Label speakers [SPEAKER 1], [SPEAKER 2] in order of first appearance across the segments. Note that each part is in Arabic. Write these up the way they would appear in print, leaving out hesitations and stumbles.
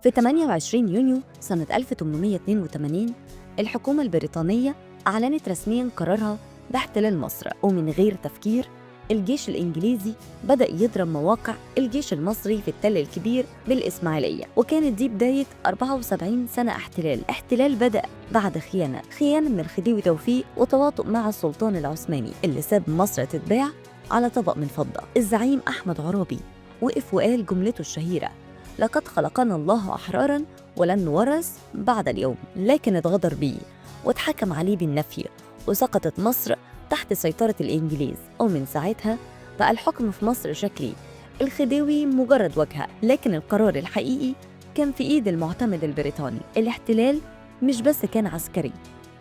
[SPEAKER 1] في 28 يونيو سنة 1882 الحكومة البريطانية أعلنت رسمياً قرارها باحتلال مصر، ومن غير تفكير الجيش الإنجليزي بدأ يضرب مواقع الجيش المصري في التل الكبير بالإسماعيلية، وكانت دي بداية 74 سنة احتلال بدأ بعد خيانة من الخديوي توفيق وتواطؤ مع السلطان العثماني اللي ساب مصر تتباع على طبق من فضة. الزعيم أحمد عرابي وقف وقال جملته الشهيرة: لقد خلقنا الله أحرارا ولن نورث بعد اليوم. لكن اتغدر بيه واتحكم عليه بالنفي، وسقطت مصر تحت سيطرة الإنجليز، ومن ساعتها بقى الحكم في مصر شكلي، الخديوي مجرد واجهة، لكن القرار الحقيقي كان في إيد المعتمد البريطاني. الاحتلال مش بس كان عسكري،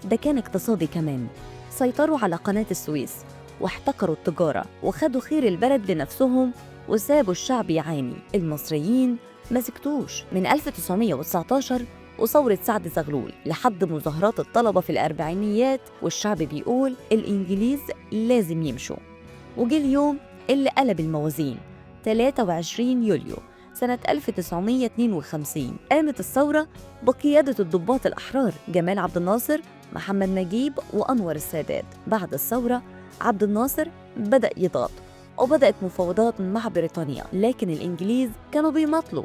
[SPEAKER 1] ده كان اقتصادي كمان. سيطروا على قناة السويس واحتكروا التجارة وخدوا خير البلد لنفسهم وسابوا الشعب يعاني. المصريين ما سكتوش من 1919 وثورة سعد زغلول لحد مظاهرات الطلبة في الأربعينيات، والشعب بيقول الإنجليز لازم يمشوا. وجه اليوم اللي قلب الموازين، 23 يوليو سنة 1952 قامت الثورة بقيادة الضباط الأحرار جمال عبد الناصر، محمد نجيب، وأنور السادات. بعد الثورة عبد الناصر بدأ يضغط وبدأت مفاوضات مع بريطانيا، لكن الإنجليز كانوا بيماطلوا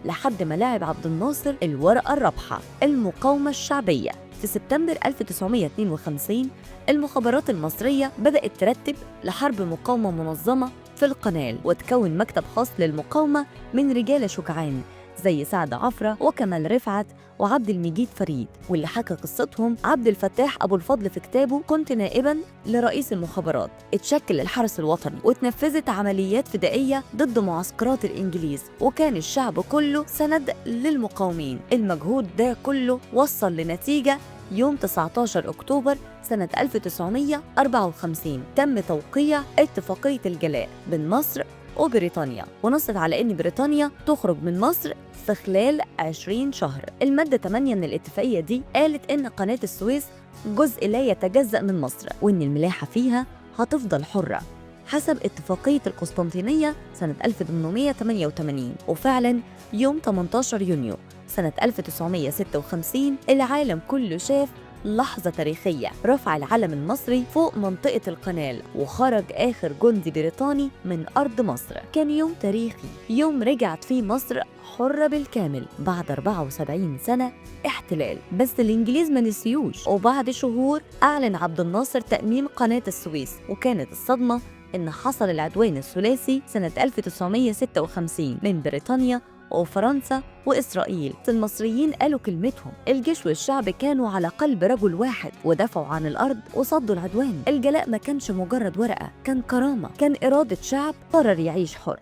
[SPEAKER 1] لحد ما لعب عبد الناصر الورقة الرابحة، المقاومة الشعبية. في سبتمبر 1952 المخابرات المصرية بدأت ترتب لحرب مقاومة منظمة في القنال، وتكون مكتب خاص للمقاومة من رجال شجعان زي سعد عفرة وكمال رفعت وعبد المجيد فريد، واللي حكى قصتهم عبد الفتاح أبو الفضل في كتابه كنت نائباً لرئيس المخابرات. اتشكل الحرس الوطني واتنفذت عمليات فدائية ضد معسكرات الإنجليز، وكان الشعب كله سند للمقاومين. المجهود ده كله وصل لنتيجة. يوم 19 أكتوبر سنة 1954 تم توقيع اتفاقية الجلاء بين مصر وبريطانيا، ونصت على أن بريطانيا تخرج من مصر في خلال 20 شهر. المادة 8 من الاتفاقية دي قالت إن قناة السويس جزء لا يتجزأ من مصر، وإن الملاحة فيها هتفضل حرة حسب اتفاقية القسطنطينية سنة 1888. وفعلا يوم 18 يونيو سنة 1956 العالم كله شاف لحظة تاريخية، رفع العلم المصري فوق منطقة القنال وخرج آخر جندي بريطاني من أرض مصر. كان يوم تاريخي، يوم رجعت فيه مصر حرة بالكامل بعد 74 سنة احتلال. بس الإنجليز ما نسيوش، وبعد شهور أعلن عبد الناصر تأميم قناة السويس، وكانت الصدمة إن حصل العدوان الثلاثي سنة 1956 من بريطانيا وفرنسا وإسرائيل. المصريين قالوا كلمتهم، الجيش والشعب كانوا على قلب رجل واحد ودافعوا عن الأرض وصدوا العدوان. الجلاء ما كانش مجرد ورقة، كان كرامة، كان إرادة شعب قرر يعيش حر.